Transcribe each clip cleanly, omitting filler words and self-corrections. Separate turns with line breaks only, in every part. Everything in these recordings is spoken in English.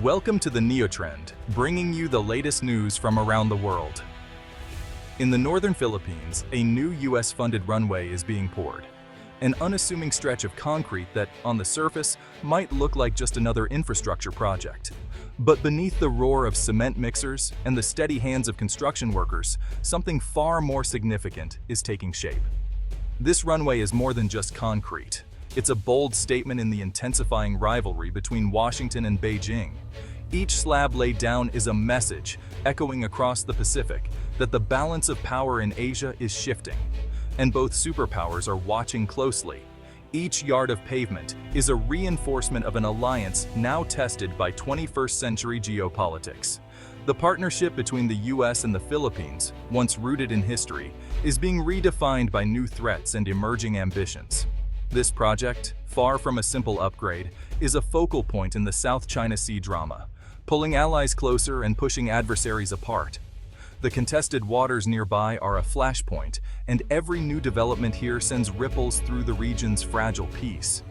Welcome to the Neotrend, bringing you the latest news from around the world. In the northern Philippines, a new US-funded runway is being poured. An unassuming stretch of concrete that, on the surface, might look like just another infrastructure project. But beneath the roar of cement mixers and the steady hands of construction workers, something far more significant is taking shape. This runway is more than just concrete. It's a bold statement in the intensifying rivalry between Washington and Beijing. Each slab laid down is a message, echoing across the Pacific, that the balance of power in Asia is shifting. And both superpowers are watching closely. Each yard of pavement is a reinforcement of an alliance now tested by 21st-century geopolitics. The partnership between the US and the Philippines, once rooted in history, is being redefined by new threats and emerging ambitions. This project, far from a simple upgrade, is a focal point in the South China Sea drama, pulling allies closer and pushing adversaries apart. The contested waters nearby are a flashpoint, and every new development here sends ripples through the region's fragile peace.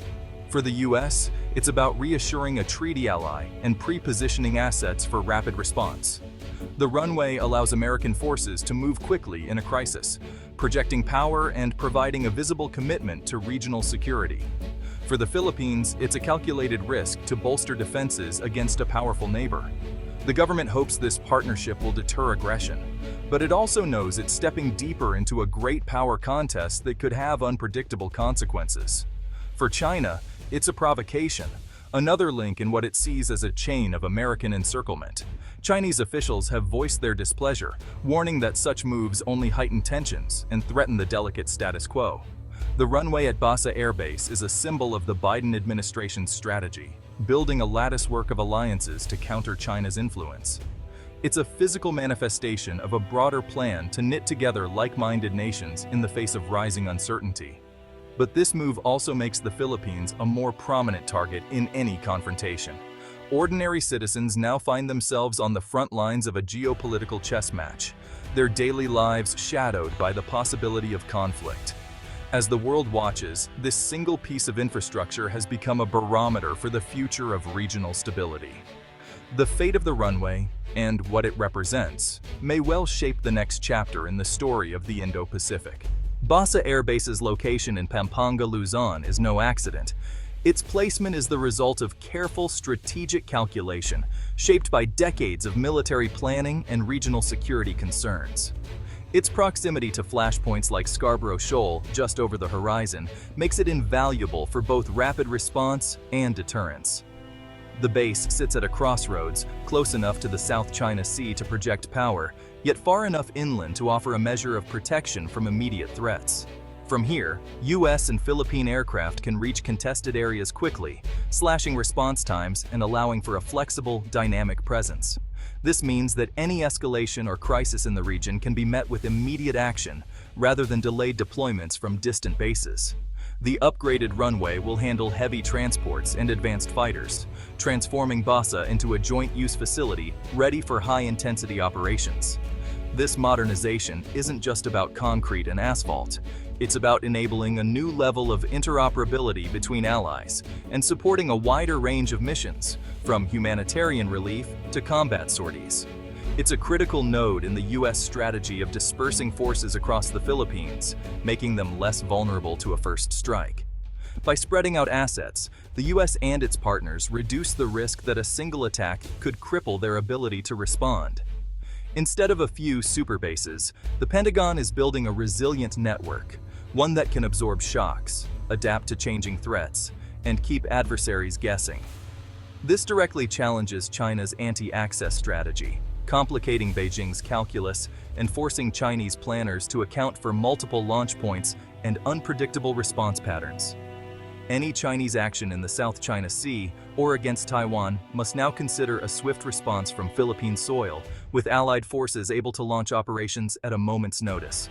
For the US, it's about reassuring a treaty ally and pre-positioning assets for rapid response. The runway allows American forces to move quickly in a crisis, projecting power and providing a visible commitment to regional security. For the Philippines, it's a calculated risk to bolster defenses against a powerful neighbor. The government hopes this partnership will deter aggression, but it also knows it's stepping deeper into a great power contest that could have unpredictable consequences. For China, it's a provocation, another link in what it sees as a chain of American encirclement. Chinese officials have voiced their displeasure, warning that such moves only heighten tensions and threaten the delicate status quo. The runway at Basa Air Base is a symbol of the Biden administration's strategy, building a latticework of alliances to counter China's influence. It's a physical manifestation of a broader plan to knit together like-minded nations in the face of rising uncertainty. But this move also makes the Philippines a more prominent target in any confrontation. Ordinary citizens now find themselves on the front lines of a geopolitical chess match, their daily lives shadowed by the possibility of conflict. As the world watches, this single piece of infrastructure has become a barometer for the future of regional stability. The fate of the runway, and what it represents, may well shape the next chapter in the story of the Indo-Pacific. Basa Air Base's location in Pampanga, Luzon is no accident. Its placement is the result of careful strategic calculation, shaped by decades of military planning and regional security concerns. Its proximity to flashpoints like Scarborough Shoal, just over the horizon, makes it invaluable for both rapid response and deterrence. The base sits at a crossroads, close enough to the South China Sea to project power, yet far enough inland to offer a measure of protection from immediate threats. From here, US and Philippine aircraft can reach contested areas quickly, slashing response times and allowing for a flexible, dynamic presence. This means that any escalation or crisis in the region can be met with immediate action, rather than delayed deployments from distant bases. The upgraded runway will handle heavy transports and advanced fighters, transforming Basa into a joint-use facility ready for high-intensity operations. This modernization isn't just about concrete and asphalt. It's about enabling a new level of interoperability between allies and supporting a wider range of missions, from humanitarian relief to combat sorties. It's a critical node in the US strategy of dispersing forces across the Philippines, making them less vulnerable to a first strike. By spreading out assets, the US and its partners reduce the risk that a single attack could cripple their ability to respond. Instead of a few super bases, the Pentagon is building a resilient network, one that can absorb shocks, adapt to changing threats, and keep adversaries guessing. This directly challenges China's anti-access strategy, complicating Beijing's calculus and forcing Chinese planners to account for multiple launch points and unpredictable response patterns. Any Chinese action in the South China Sea or against Taiwan must now consider a swift response from Philippine soil, with Allied forces able to launch operations at a moment's notice.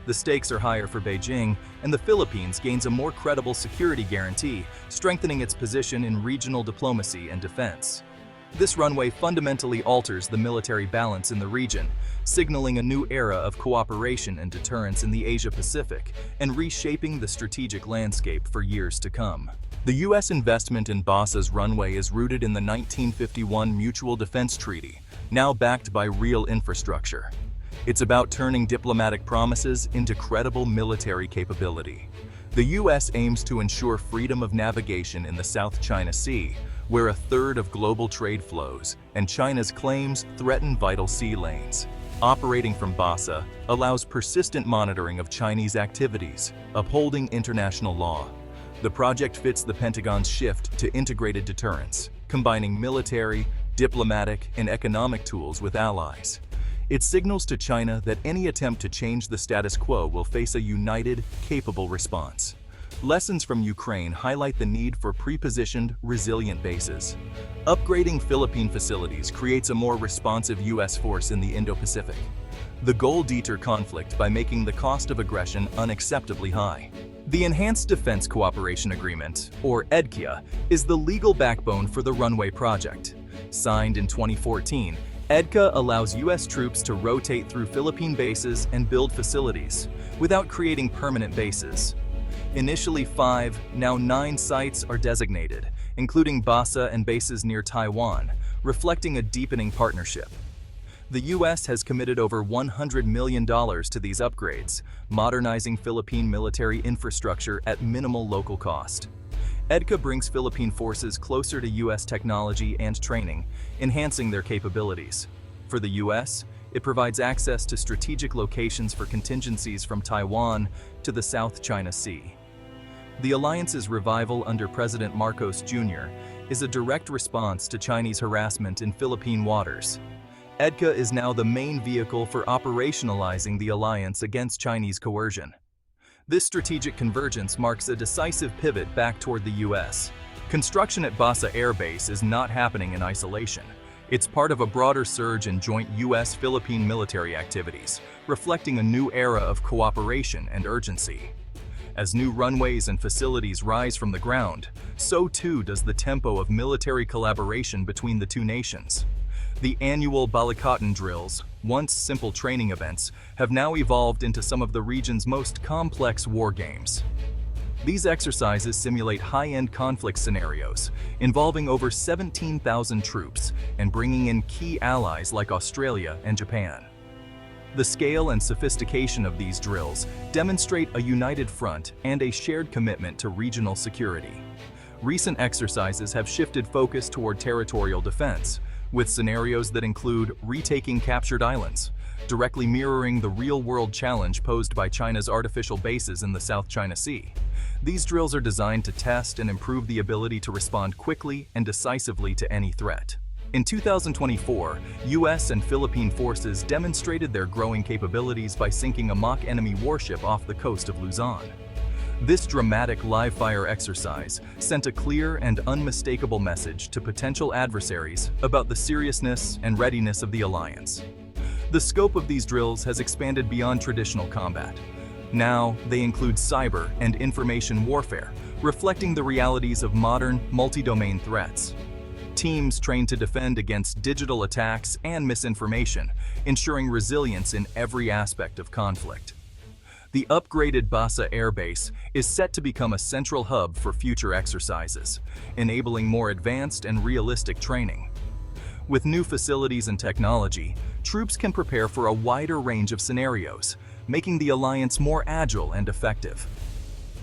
The stakes are higher for Beijing, and the Philippines gains a more credible security guarantee, strengthening its position in regional diplomacy and defense. This runway fundamentally alters the military balance in the region, signaling a new era of cooperation and deterrence in the Asia-Pacific and reshaping the strategic landscape for years to come. The U.S. investment in Basa's runway is rooted in the 1951 Mutual Defense Treaty, now backed by real infrastructure. It's about turning diplomatic promises into credible military capability. The U.S. aims to ensure freedom of navigation in the South China Sea, where a third of global trade flows, and China's claims threaten vital sea lanes. Operating from Basa allows persistent monitoring of Chinese activities, upholding international law. The project fits the Pentagon's shift to integrated deterrence, combining military, diplomatic, and economic tools with allies. It signals to China that any attempt to change the status quo will face a united, capable response. Lessons from Ukraine highlight the need for pre-positioned, resilient bases. Upgrading Philippine facilities creates a more responsive U.S. force in the Indo-Pacific. The goal: deter conflict by making the cost of aggression unacceptably high. The Enhanced Defense Cooperation Agreement, or EDCA, is the legal backbone for the Runway project. Signed in 2014, EDCA allows U.S. troops to rotate through Philippine bases and build facilities, without creating permanent bases. Initially 5, now 9 sites are designated, including Basa and bases near Taiwan, reflecting a deepening partnership. The U.S. has committed over $100 million to these upgrades, modernizing Philippine military infrastructure at minimal local cost. EDCA brings Philippine forces closer to U.S. technology and training, enhancing their capabilities. For the U.S., it provides access to strategic locations for contingencies from Taiwan to the South China Sea. The alliance's revival under President Marcos Jr. is a direct response to Chinese harassment in Philippine waters. EDCA is now the main vehicle for operationalizing the alliance against Chinese coercion. This strategic convergence marks a decisive pivot back toward the U.S. Construction at Basa Air Base is not happening in isolation. It's part of a broader surge in joint U.S.-Philippine military activities, reflecting a new era of cooperation and urgency. As new runways and facilities rise from the ground, so too does the tempo of military collaboration between the two nations. The annual Balikatan drills, once simple training events, have now evolved into some of the region's most complex war games. These exercises simulate high-end conflict scenarios, involving over 17,000 troops and bringing in key allies like Australia and Japan. The scale and sophistication of these drills demonstrate a united front and a shared commitment to regional security. Recent exercises have shifted focus toward territorial defense, with scenarios that include retaking captured islands, directly mirroring the real-world challenge posed by China's artificial bases in the South China Sea. These drills are designed to test and improve the ability to respond quickly and decisively to any threat. In 2024, U.S. and Philippine forces demonstrated their growing capabilities by sinking a mock enemy warship off the coast of Luzon. This dramatic live-fire exercise sent a clear and unmistakable message to potential adversaries about the seriousness and readiness of the alliance. The scope of these drills has expanded beyond traditional combat. Now, they include cyber and information warfare, reflecting the realities of modern, multi-domain threats. Teams trained to defend against digital attacks and misinformation, ensuring resilience in every aspect of conflict. The upgraded Basa Air Base is set to become a central hub for future exercises, enabling more advanced and realistic training. With new facilities and technology, troops can prepare for a wider range of scenarios, making the alliance more agile and effective.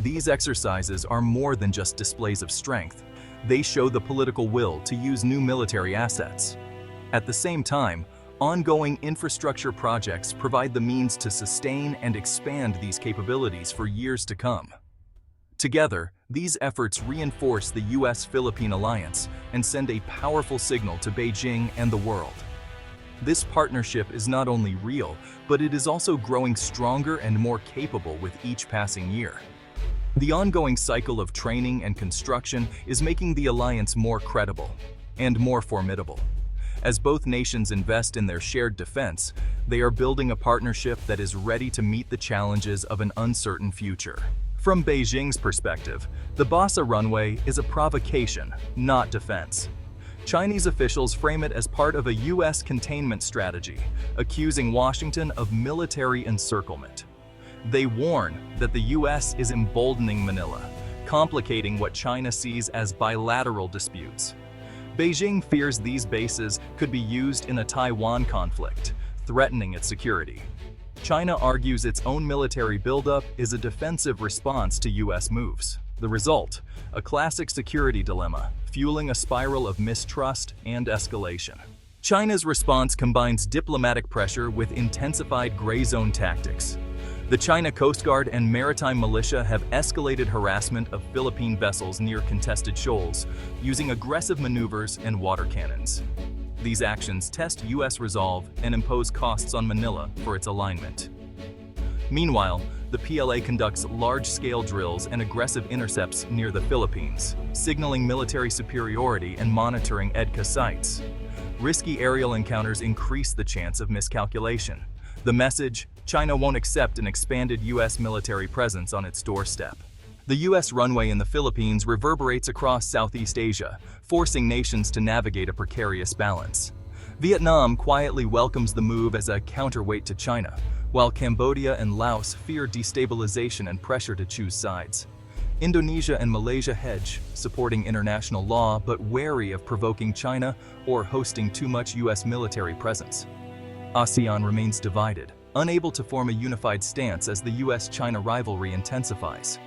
These exercises are more than just displays of strength. They show the political will to use new military assets. At the same time, ongoing infrastructure projects provide the means to sustain and expand these capabilities for years to come. Together, these efforts reinforce the U.S.-Philippine alliance and send a powerful signal to Beijing and the world. This partnership is not only real, but it is also growing stronger and more capable with each passing year. The ongoing cycle of training and construction is making the alliance more credible and more formidable. As both nations invest in their shared defense, they are building a partnership that is ready to meet the challenges of an uncertain future. From Beijing's perspective, the Basa runway is a provocation, not defense. Chinese officials frame it as part of a U.S. containment strategy, accusing Washington of military encirclement. They warn that the U.S. is emboldening Manila, complicating what China sees as bilateral disputes. Beijing fears these bases could be used in a Taiwan conflict, threatening its security. China argues its own military buildup is a defensive response to US moves. The result, a classic security dilemma, fueling a spiral of mistrust and escalation. China's response combines diplomatic pressure with intensified gray zone tactics. The China Coast Guard and maritime militia have escalated harassment of Philippine vessels near contested shoals, using aggressive maneuvers and water cannons. These actions test US resolve and impose costs on Manila for its alignment. Meanwhile, the PLA conducts large-scale drills and aggressive intercepts near the Philippines, signaling military superiority and monitoring EDCA sites. Risky aerial encounters increase the chance of miscalculation. The message: China won't accept an expanded US military presence on its doorstep. The US runway in the Philippines reverberates across Southeast Asia, forcing nations to navigate a precarious balance. Vietnam quietly welcomes the move as a counterweight to China, while Cambodia and Laos fear destabilization and pressure to choose sides. Indonesia and Malaysia hedge, supporting international law but wary of provoking China or hosting too much US military presence. ASEAN remains divided, unable to form a unified stance as the US-China rivalry intensifies.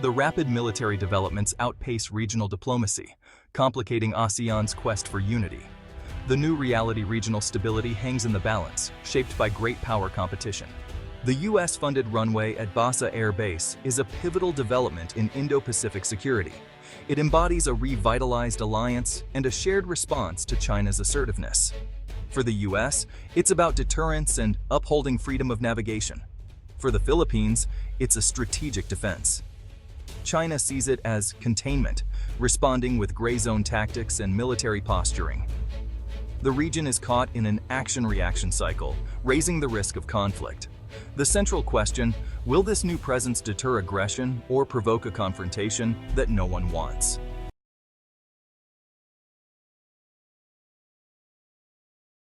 The rapid military developments outpace regional diplomacy, complicating ASEAN's quest for unity. The new reality: regional stability hangs in the balance, shaped by great power competition. The US-funded runway at Basa Air Base is a pivotal development in Indo-Pacific security. It embodies a revitalized alliance and a shared response to China's assertiveness. For the US, it's about deterrence and upholding freedom of navigation. For the Philippines, it's a strategic defense. China sees it as containment, responding with gray zone tactics and military posturing. The region is caught in an action-reaction cycle, raising the risk of conflict. The central question: will this new presence deter aggression or provoke a confrontation that no one wants?